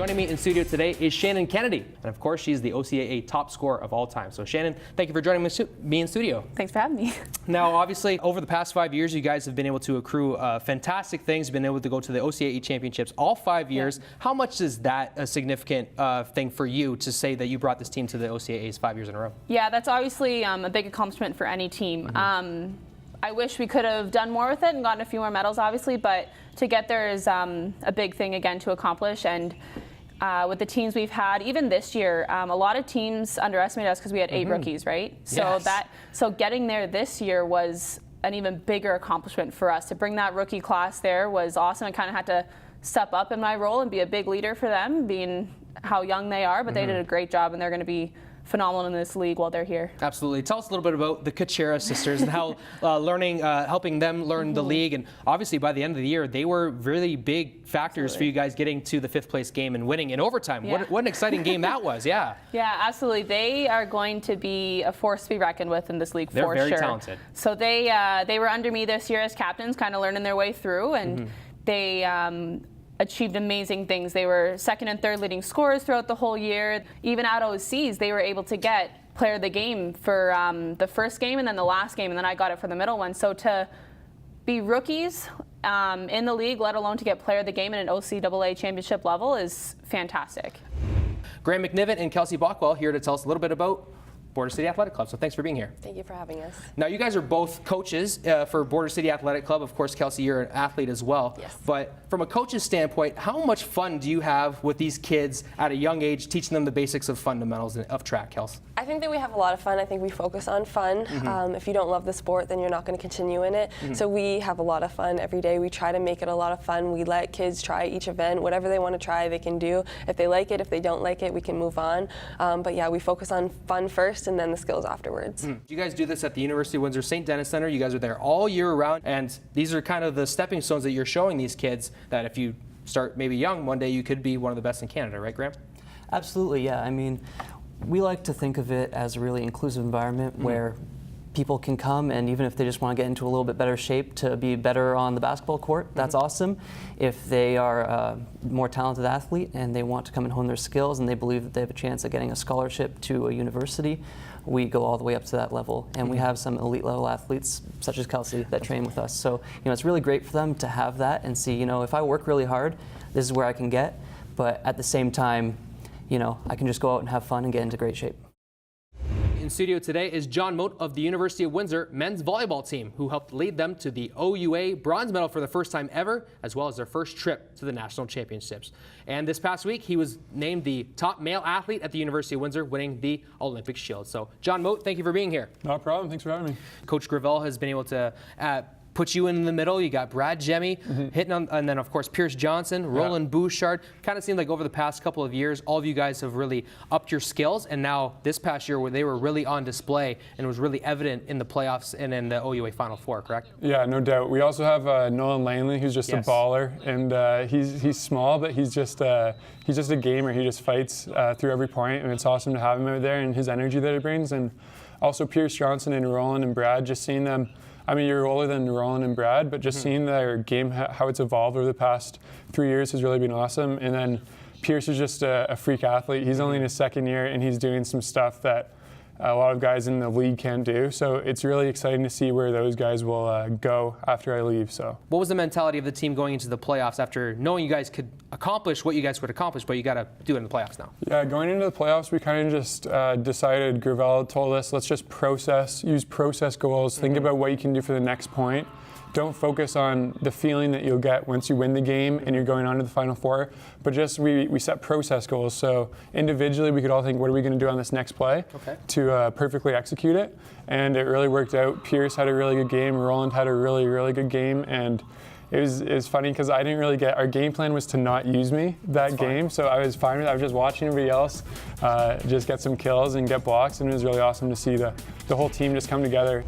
Joining me in studio today is Shannon Kennedy. And of course, she's the OCAA top scorer of all time. So Shannon, thank you for joining me in studio. Thanks for having me. Now, obviously, over the past 5 years, you guys have been able to accrue fantastic things, been able to go to the OCAA championships all 5 years. Yeah. How much is that a significant thing for you to say that you brought this team to the OCAAs 5 years in a row? Yeah, that's obviously a big accomplishment for any team. I wish we could have done more with it and gotten a few more medals, obviously, but to get there is a big thing, again, to accomplish. And with the teams we've had, even this year, a lot of teams underestimated us because we had 8 rookies, right? So yes. So getting there this year was an even bigger accomplishment for us. To bring that rookie class there was awesome. I kind of had to step up in my role and be a big leader for them, being how young they are, but they did a great job, and they're going to be phenomenal in this league while they're here. Absolutely. Tell us a little bit about the Kuchera sisters and how helping them learn the league. And obviously by the end of the year, they were really big factors for you guys getting to the 5th place game and winning in overtime. Yeah. What an exciting game that was. Yeah. Yeah, absolutely. They are going to be a force to be reckoned with in this league. They're for very sure. talented. So they were under me this year as captains, kind of learning their way through, and they achieved amazing things. They were 2nd and 3rd leading scorers throughout the whole year. Even at OCs, they were able to get player of the game for the first game and then the last game, and then I got it for the middle one. So to be rookies in the league, let alone to get player of the game at an OCAA championship level, is fantastic. Grahame McNevin and Kelsey Balkwill here to tell us a little bit about Border City Athletic Club. So thanks for being here. Thank you for having us. Now, you guys are both coaches for Border City Athletic Club. Of course, Kelsey, you're an athlete as well. Yes. But from a coach's standpoint, how much fun do you have with these kids at a young age, teaching them the basics of fundamentals of track, Kelsey? I think that we have a lot of fun. I think we focus on fun. If you don't love the sport, then you're not going to continue in it. So we have a lot of fun every day. We try to make it a lot of fun. We let kids try each event. Whatever they want to try, they can do. If they like it, if they don't like it, we can move on. But yeah, we focus on fun first and then the skills afterwards. You guys do this at the University of Windsor St. Denis Center. You guys are there all year round, and these are kind of the stepping stones that you're showing these kids that if you start maybe young, one day you could be one of the best in Canada, right, Graham? Absolutely, yeah. I mean, we like to think of it as a really inclusive environment where people can come, and even if they just want to get into a little bit better shape to be better on the basketball court, that's awesome. If they are a more talented athlete and they want to come and hone their skills and they believe that they have a chance at getting a scholarship to a university, we go all the way up to that level. And we have some elite level athletes, such as Kelsey, that train with us. So, it's really great for them to have that and see, if I work really hard, this is where I can get. But at the same time, I can just go out and have fun and get into great shape. In studio today is John Moate of the University of Windsor men's volleyball team, who helped lead them to the OUA bronze medal for the first time ever, as well as their first trip to the national championships. And this past week, he was named the top male athlete at the University of Windsor, winning the Olympic Shield. So, John Moate, thank you for being here. No problem. Thanks for having me. Coach Gravel has been able to put you in the middle. You got Brad Jemmy hitting on, and then of course Pierce Johnson, Roland Bouchard. Kind of seemed like over the past couple of years, all of you guys have really upped your skills, and now this past year where they were really on display and it was really evident in the playoffs and in the OUA Final Four, correct? Yeah, no doubt. We also have Nolan Langley, who's just a baller, and he's small, but he's just a gamer. He just fights through every point, and it's awesome to have him out there and his energy that he brings. And also Pierce Johnson and Roland and Brad, just seeing them. I mean, you're older than Roland and Brad, but just seeing their game, how it's evolved over the past 3 years has really been awesome. And then Pierce is just a freak athlete. He's only in his 2nd year, and he's doing some stuff that a lot of guys in the league can't do. So it's really exciting to see where those guys will go after I leave. So, what was the mentality of the team going into the playoffs after knowing you guys could accomplish what you guys could accomplish, but you got to do it in the playoffs now? Yeah, going into the playoffs, we kind of just decided. Gravel told us, let's just use process goals. Think about what you can do for the next point. Don't focus on the feeling that you'll get once you win the game and you're going on to the Final Four, but just we set process goals. So individually, we could all think, what are we going to do on this next play to perfectly execute it? And it really worked out. Pierce had a really good game. Roland had a really, really good game. And it was funny because I didn't really our game plan was to not use me that game. So I was fine with it. I was just watching everybody else just get some kills and get blocks. And it was really awesome to see the whole team just come together.